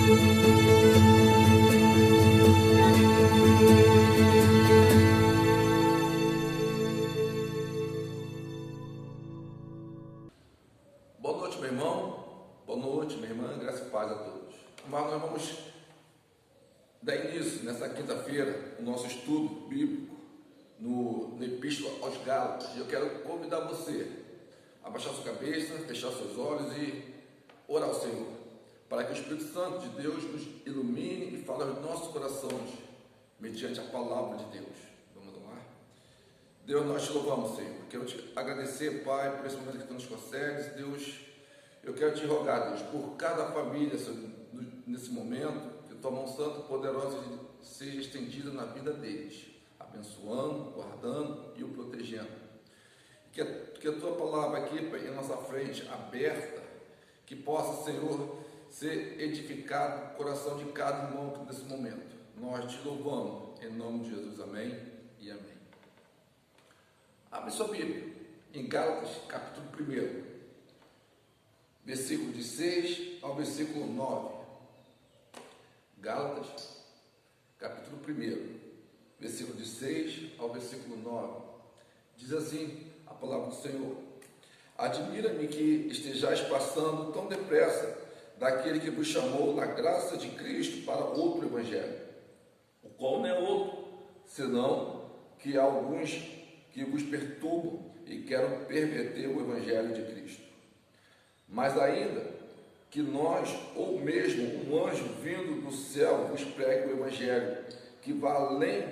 Boa noite, meu irmão. Boa noite, minha irmã. Graça e paz a todos. Mas nós vamos dar início nessa quinta-feira o nosso estudo bíblico no Epístola aos Gálatas. E eu quero convidar você a abaixar sua cabeça, fechar seus olhos e orar ao Senhor, para que o Espírito Santo de Deus nos ilumine e fale aos nossos corações mediante a palavra de Deus. Vamos lá? Deus, nós te louvamos, Senhor. Quero te agradecer, Pai, por esse momento que tu nos concedes. Deus, eu quero te rogar, Deus, por cada família nesse momento, que tua mão santa e poderosa seja estendida na vida deles, abençoando, guardando e o protegendo. Que a tua palavra aqui em nossa frente, aberta, que possa, Senhor, ser edificado o coração de cada irmão nesse momento. Nós te louvamos, em nome de Jesus. Amém e amém. Abre sua Bíblia em Gálatas, capítulo 1, versículo de 6 ao versículo 9. Gálatas, capítulo 1, versículo de 6 ao versículo 9. Diz assim a palavra do Senhor: admira-me que estejais passando tão depressa daquele que vos chamou na graça de Cristo para outro evangelho, o qual não é outro, senão que há alguns que vos perturbam e querem perverter o evangelho de Cristo. Mas ainda que nós, ou mesmo um anjo vindo do céu, vos pregue o evangelho, que vá além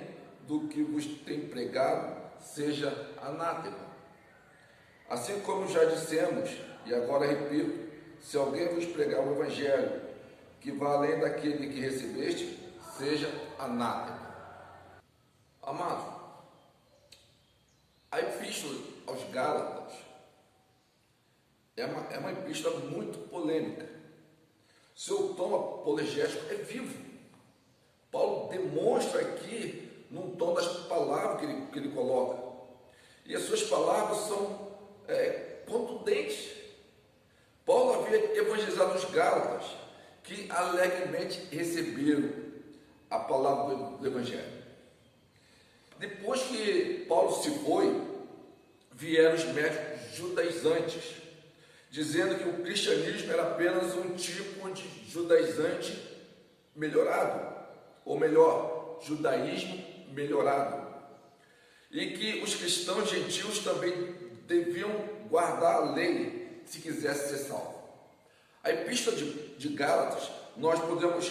do que vos tem pregado, seja anátema. Assim como já dissemos, e agora repito, se alguém vos pregar o evangelho, que vá além daquele que recebeste, seja anátema. Amado, a epístola aos Gálatas é uma epístola muito polêmica. Seu tom apologético é vivo. Paulo demonstra aqui num tom das palavras que ele coloca. E as suas palavras são contundentes. Paulo havia evangelizado os Gálatas, que alegremente receberam a palavra do evangelho. Depois que Paulo se foi, vieram os médicos judaizantes, dizendo que o cristianismo era apenas um tipo de judaizante melhorado, ou melhor, judaísmo melhorado, e que os cristãos gentios também deviam guardar a lei se quisessem ser salvos. A epístola de Gálatas, nós podemos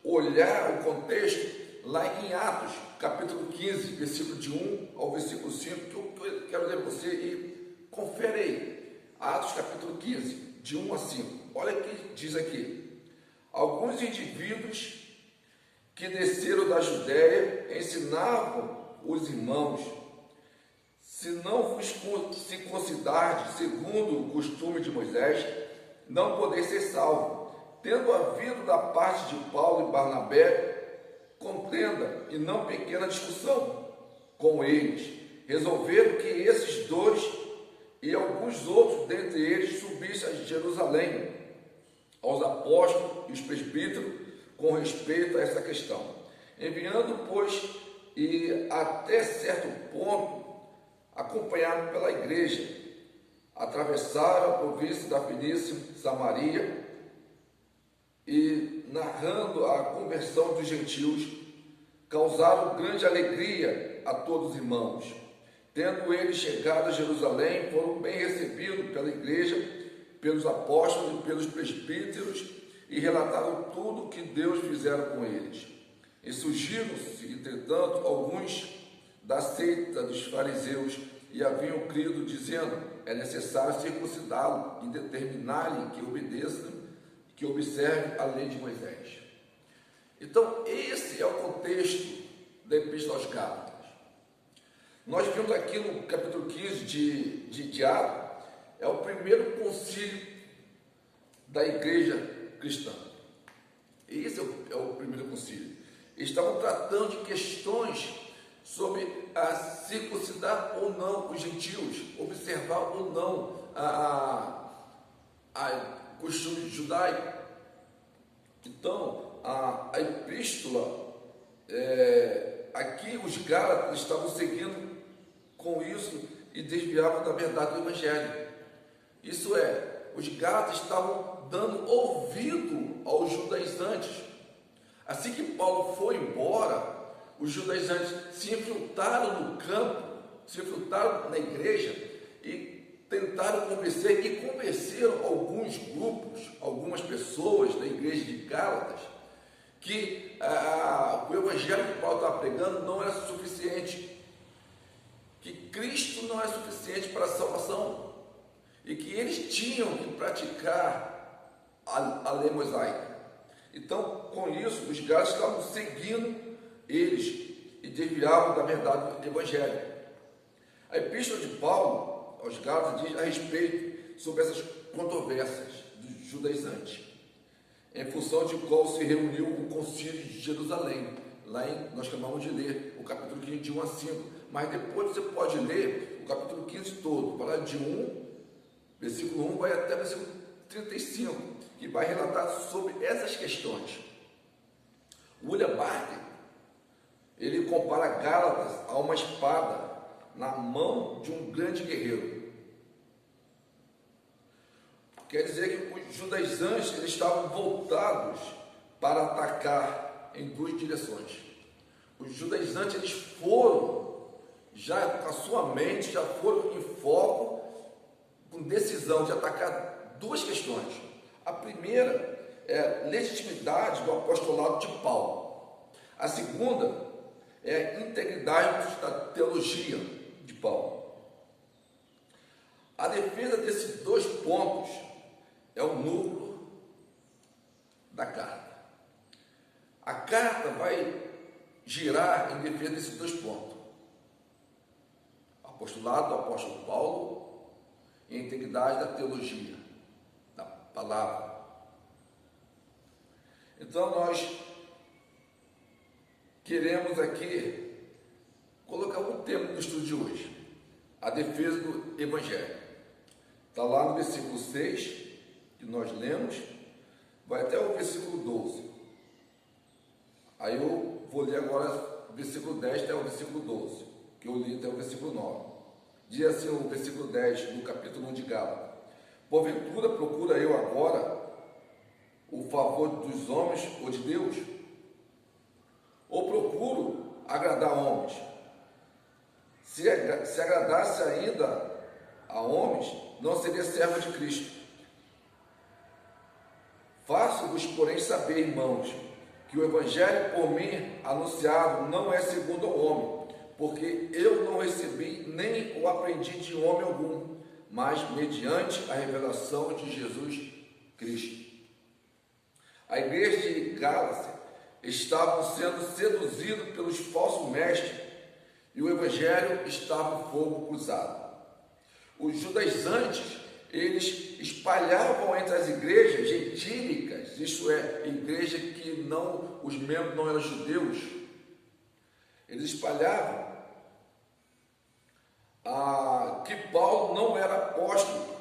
olhar o contexto lá em Atos, capítulo 15, versículo de 1 ao versículo 5, que eu quero ler para você e confere aí. Atos, capítulo 15, de 1 a 5. Olha o que diz aqui: alguns indivíduos que desceram da Judéia ensinavam os irmãos: se não vos circuncidardes segundo o costume de Moisés, não podeis ser salvos. Tendo havido da parte de Paulo e Barnabé contenda e não pequena discussão com eles, resolveram que esses dois e alguns outros dentre eles subissem a Jerusalém aos apóstolos e os presbíteros com respeito a essa questão. Enviando, pois, e até certo ponto, acompanhado pela igreja, atravessaram a província da Fenícia, Samaria, e narrando a conversão dos gentios, causaram grande alegria a todos os irmãos. Tendo eles chegado a Jerusalém, foram bem recebidos pela igreja, pelos apóstolos e pelos presbíteros, e relataram tudo o que Deus fizera com eles. E surgiram-se, entretanto, alguns da seita dos fariseus, e haviam crido, dizendo: é necessário circuncidá-lo e determinar-lhe que obedeça, que observe a lei de Moisés. Então, esse é o contexto da Epístola aos Gálatas. Nós vimos aqui no capítulo 15 de Atos, é o primeiro concílio da igreja cristã. Esse é o primeiro concílio. Eles estavam tratando de questões sobre a circuncidar ou não os gentios, observar ou não a costume judaico. Então, a epístola, aqui os Gálatas estavam seguindo com isso e desviavam da verdade do Evangelho. Isso é, os Gálatas estavam dando ouvido aos judaizantes. Assim que Paulo foi embora, os judaizantes se infiltraram no campo, se infiltraram na igreja e tentaram convencer e convenceram alguns grupos, algumas pessoas da igreja de Gálatas, que o evangelho que Paulo estava pregando não era suficiente, que Cristo não é suficiente para a salvação e que eles tinham que praticar a lei mosaica. Então, com isso, os gálatas estavam seguindo eles e desviavam da verdade do evangelho. A epístola de Paulo aos Gálatas diz a respeito sobre essas controvérsias dos judaizantes, em função de qual se reuniu o concílio de Jerusalém. Lá nós acabamos de ler o capítulo 15, de 1 a 5, mas depois você pode ler o capítulo 15 todo, para de 1, versículo 1, vai até versículo 35, que vai relatar sobre essas questões. William Barclay, ele compara Gálatas a uma espada na mão de um grande guerreiro. Quer dizer que os judaizantes eles estavam voltados para atacar em duas direções. Os judaizantes eles foram, já com a sua mente, já foram em foco, com decisão de atacar duas questões. A primeira é a legitimidade do apostolado de Paulo. A segunda é a integridade da teologia de Paulo. A defesa desses dois pontos é o núcleo da carta. A carta vai girar em defesa desses dois pontos: apostolado do apóstolo Paulo e a integridade da teologia, da palavra. Então nós queremos aqui colocar um tema no estudo de hoje: a defesa do Evangelho. Está lá no versículo 6, que nós lemos, vai até o versículo 12. Aí eu vou ler agora o versículo 10 até o versículo 12, que eu li até o versículo 9. Diz assim o versículo 10 do capítulo 1 de Gálatas: porventura procura eu agora o favor dos homens ou de Deus? Ou procuro agradar homens? Se agradasse ainda a homens, não seria servo de Cristo. Faço-vos, porém, saber, irmãos, que o evangelho por mim anunciado não é segundo ao homem, porque eu não recebi nem o aprendi de homem algum, mas mediante a revelação de Jesus Cristo. A igreja de Gálatas estavam sendo seduzidos pelos falsos mestres e o evangelho estava em fogo cruzado. Os judaizantes, eles espalhavam entre as igrejas gentílicas, isto é, igreja que os membros não eram judeus, eles espalhavam que Paulo não era apóstolo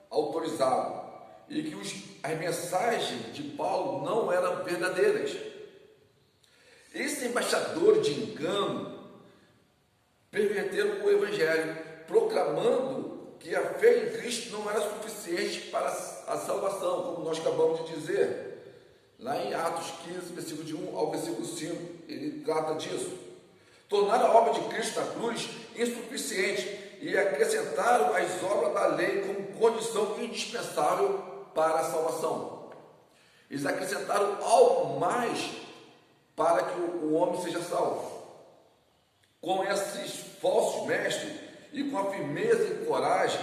autorizado e que as mensagens de Paulo não eram verdadeiras. Esses embaixadores de engano perverteram o evangelho, proclamando que a fé em Cristo não era suficiente para a salvação, como nós acabamos de dizer. Lá em Atos 15, versículo de 1 ao versículo 5, ele trata disso. Tornaram a obra de Cristo na cruz insuficiente e acrescentaram as obras da lei como condição indispensável para a salvação. Eles acrescentaram algo mais para que o homem seja salvo. Com esses falsos mestres e com a firmeza e coragem,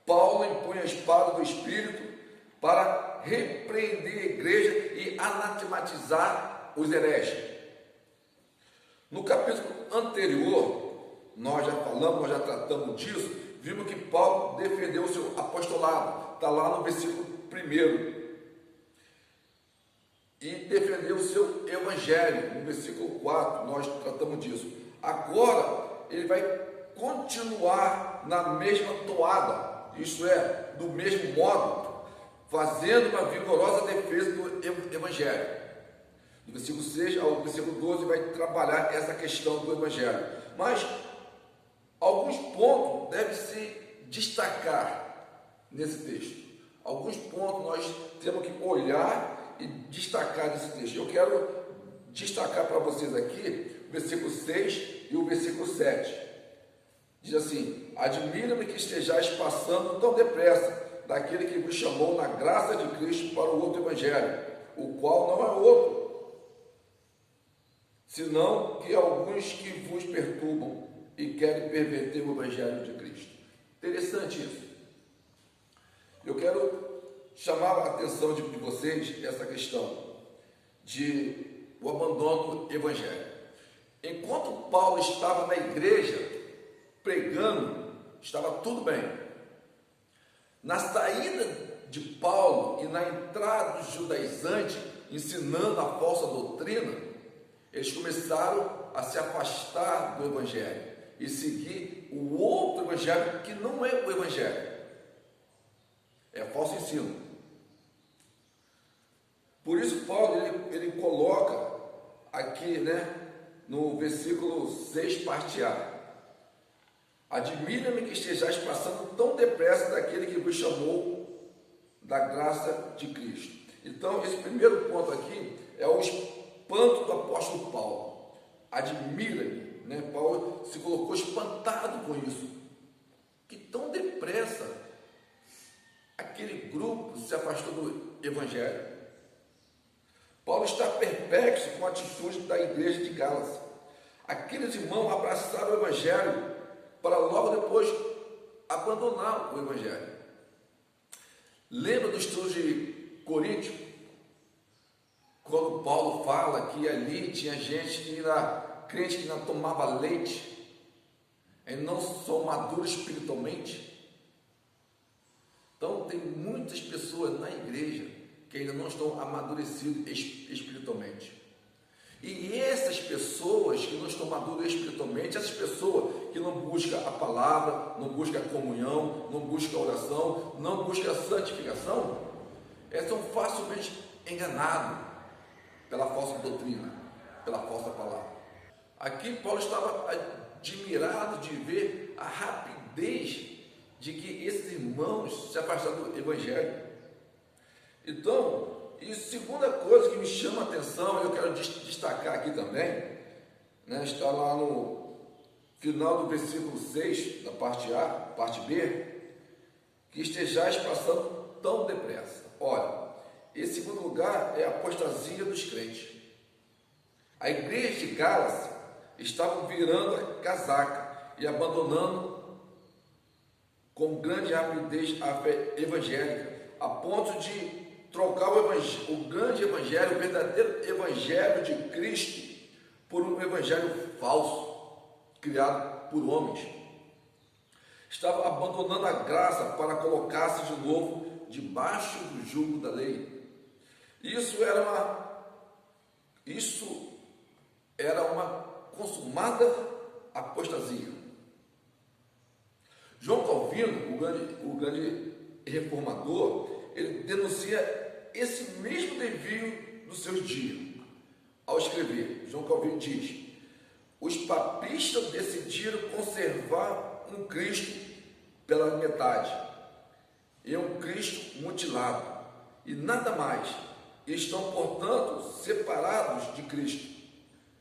Paulo impõe a espada do Espírito para repreender a igreja e anatematizar os hereges. No capítulo anterior, nós já tratamos disso, vimos que Paulo defendeu o seu apostolado, está lá no versículo 1, e defendeu o seu evangelho, no versículo 4, nós tratamos disso. Agora, ele vai continuar na mesma toada, isto é, do mesmo modo, fazendo uma vigorosa defesa do evangelho. Do versículo 6 ao versículo 12 vai trabalhar essa questão do Evangelho. Mas alguns pontos devem se destacar nesse texto. Alguns pontos nós temos que olhar e destacar nesse texto. Eu quero destacar para vocês aqui o versículo 6 e o versículo 7. Diz assim: admira-me que estejais passando tão depressa daquele que vos chamou na graça de Cristo para o outro Evangelho, o qual não é outro, senão que alguns que vos perturbam e querem perverter o Evangelho de Cristo. Interessante isso. Eu quero chamar a atenção de vocês essa questão de o abandono do Evangelho. Enquanto Paulo estava na igreja pregando, estava tudo bem. Na saída de Paulo e na entrada dos judaizantes, ensinando a falsa doutrina, eles começaram a se afastar do Evangelho e seguir o outro Evangelho que não é o Evangelho. É falso ensino. Por isso Paulo ele coloca aqui, no versículo 6, parte A: admira-me que estejais passando tão depressa daquele que vos chamou da graça de Cristo. Então, esse primeiro ponto aqui é o espanto do apóstolo Paulo. Admira-me, Paulo se colocou espantado com isso. Que tão depressa aquele grupo se afastou do Evangelho. Paulo está perplexo com a atitude da igreja de Gálatas. Aqueles irmãos abraçaram o Evangelho para logo depois abandonar o Evangelho. Lembra do estudo de Coríntio? Quando Paulo fala que ali tinha gente que era crente que não tomava leite, e não são maduros espiritualmente. Então tem muitas pessoas na igreja que ainda não estão amadurecidas espiritualmente. E essas pessoas que não estão maduras espiritualmente, essas pessoas que não buscam a palavra, não buscam a comunhão, não buscam a oração, não buscam a santificação, elas são facilmente enganadas pela falsa doutrina, pela falsa palavra. Aqui Paulo estava admirado de ver a rapidez de que esses irmãos se afastaram do Evangelho. Então, e segunda coisa que me chama a atenção, eu quero destacar aqui também, está lá no final do versículo 6, da parte A, parte B, que estejais passando tão depressa. Olha, em segundo lugar é a apostasia dos crentes. A igreja de Gálatas estava virando a casaca e abandonando com grande rapidez a fé evangélica, a ponto de trocar o grande evangelho, o verdadeiro evangelho de Cristo, por um evangelho falso, criado por homens. Estava abandonando a graça para colocar-se de novo debaixo do jugo da lei. Isso era uma consumada apostasia. João Calvino, o grande reformador, ele denuncia esse mesmo desvio dos seus dias. Ao escrever, João Calvino diz: os papistas decidiram conservar um Cristo pela metade, e um Cristo mutilado, e nada mais. Estão, portanto, separados de Cristo.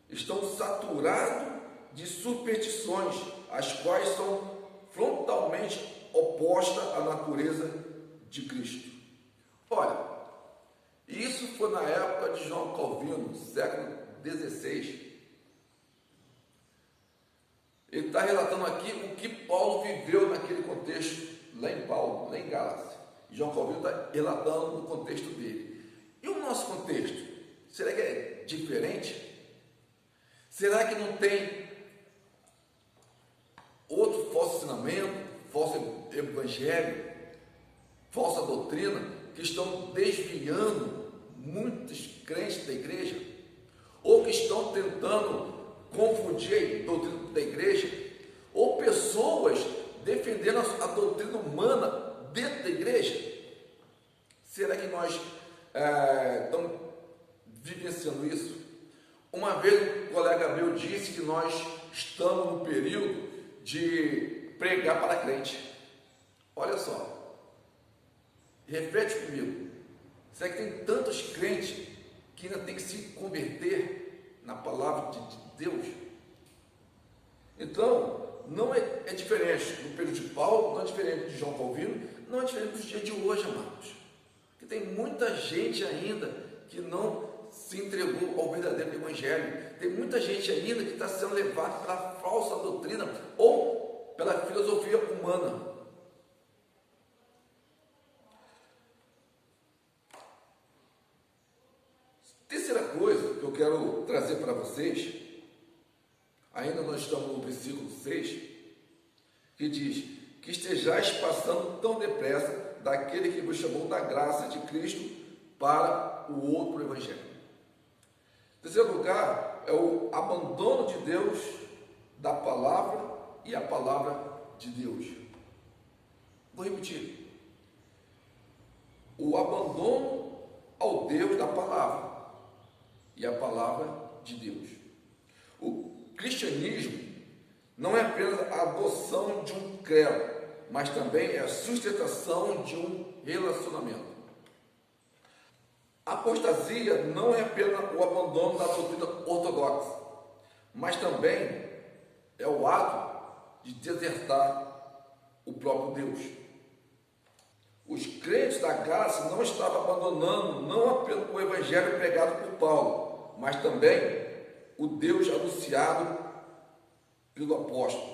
Estão saturados de superstições, as quais são frontalmente opostas à natureza de Cristo. Olha, isso foi na época de João Calvino, século XVI. Ele está relatando aqui o que Paulo viveu naquele contexto, lá em Gálatas. João Calvino está relatando no contexto dele. E o nosso contexto? Será que é diferente? Será que não tem outro falso ensinamento, falso evangelho, falsa doutrina, que estão desviando muitos crentes da igreja? Ou que estão tentando confundir a doutrina da igreja? Ou pessoas defendendo a doutrina humana dentro da igreja? Será que nós estamos vivenciando isso? eu disse que nós estamos no período de pregar para crente. Olha só, reflete comigo. Será que tem tantos crentes que ainda tem que se converter na palavra de Deus? Então, não é diferente no período de Paulo, não é diferente de João Calvino, não é diferente dos dias de hoje, amados. Porque tem muita gente ainda que não se entregou ao verdadeiro evangelho. Tem muita gente ainda que está sendo levada pela falsa doutrina ou pela filosofia humana. Terceira coisa que eu quero trazer para vocês, ainda nós estamos no versículo 6, que diz: que estejais passando tão depressa daquele que vos chamou da graça de Cristo para o outro evangelho. Em terceiro lugar, é o abandono de Deus da palavra e a palavra de Deus. Vou repetir. O abandono ao Deus da palavra e a palavra de Deus. O cristianismo não é apenas a adoção de um credo, mas também é a sustentação de um relacionamento. A apostasia não é apenas o abandono da doutrina ortodoxa, mas também é o ato de desertar o próprio Deus. Os crentes da graça não estavam abandonando não apenas o evangelho pregado por Paulo, mas também o Deus anunciado pelo apóstolo.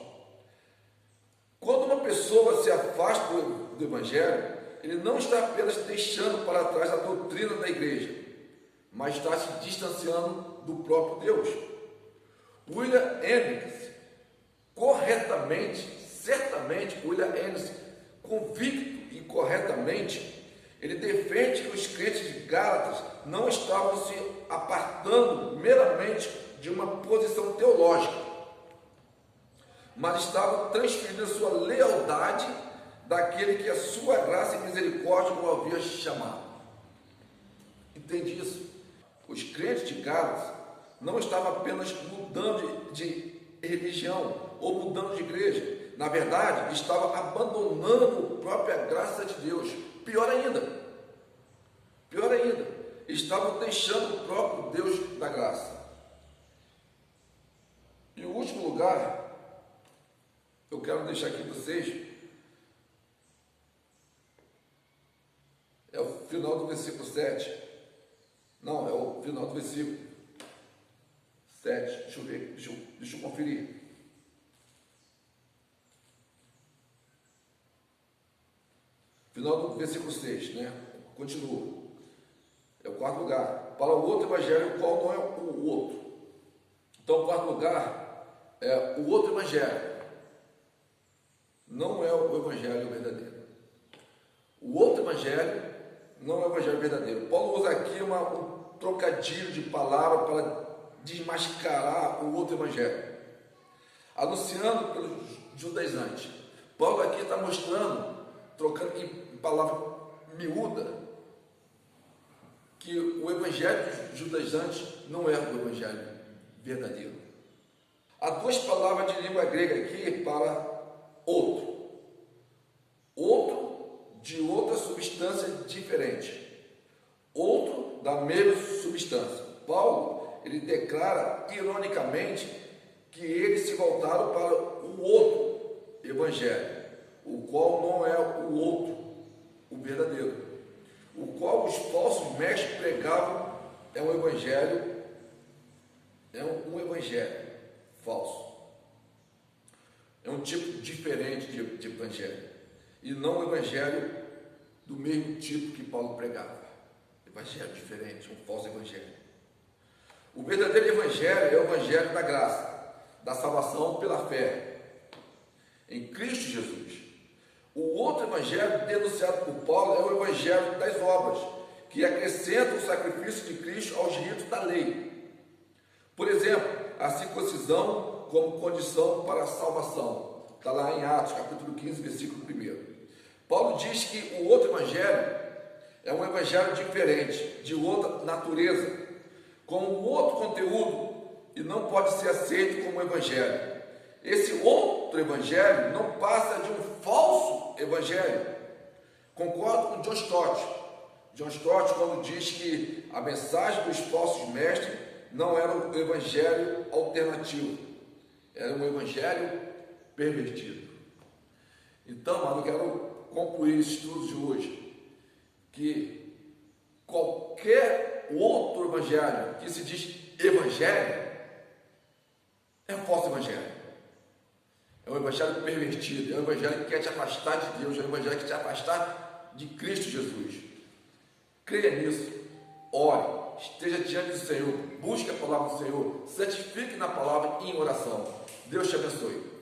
Quando uma pessoa se afasta do evangelho, ele não está apenas deixando para trás a doutrina da igreja, mas está se distanciando do próprio Deus. William Hendricks, certamente, William Hendricks, convicto e corretamente, ele defende que os crentes de Gálatas não estavam se apartando meramente de uma posição teológica, mas estavam transferindo a sua lealdade daquele que a sua graça e misericórdia o havia chamado. Entende isso? Os crentes de Gálatas não estavam apenas mudando de religião ou mudando de igreja. Na verdade, estavam abandonando a própria graça de Deus. Pior ainda, estavam deixando o próprio Deus da graça. E o último lugar, eu quero deixar aqui para vocês, é o final do versículo 7. Não, é o final do versículo 7. Deixa eu ver, deixa eu conferir. Final do versículo 6, né? Continua. É o quarto lugar. Para o outro evangelho, qual não é o outro? Então, o quarto lugar é o outro evangelho. Não é o evangelho verdadeiro. O outro evangelho não é o evangelho verdadeiro. Paulo usa aqui um trocadilho de palavra para desmascarar o outro evangelho, anunciando pelos judaizantes. Paulo aqui está mostrando, trocando em palavra miúda, que o evangelho dos judaizantes não é o evangelho verdadeiro. Há duas palavras de língua grega aqui para outro de outra substância diferente, outro da mesma substância. Paulo, ele declara ironicamente que eles se voltaram para o outro evangelho, o qual não é o outro, o verdadeiro, o qual os falsos mestres pregavam. É um evangelho falso, é um tipo diferente de evangelho, e não o evangelho do mesmo tipo que Paulo pregava. Evangelho diferente, um falso evangelho. O verdadeiro evangelho é o evangelho da graça, da salvação pela fé em Cristo Jesus. O outro evangelho denunciado por Paulo é o evangelho das obras, que acrescenta o sacrifício de Cristo aos ritos da lei. Por exemplo, a circuncisão como condição para a salvação. Está lá em Atos, capítulo 15, versículo 1. Paulo diz que o outro evangelho é um evangelho diferente, de outra natureza, com outro conteúdo e não pode ser aceito como evangelho. Esse outro evangelho não passa de um falso evangelho. Concordo com John Stott. John Stott, quando diz que a mensagem dos falsos mestres não era um evangelho alternativo, era um evangelho pervertido. Então, mano, eu quero concluir esse estudo de hoje, que qualquer outro evangelho que se diz evangelho é um falso evangelho. É um evangelho pervertido, é um evangelho que quer te afastar de Deus, é um evangelho que quer te afastar de Cristo Jesus. Creia nisso, ore, esteja diante do Senhor, busque a palavra do Senhor, santifique na palavra e em oração. Deus te abençoe.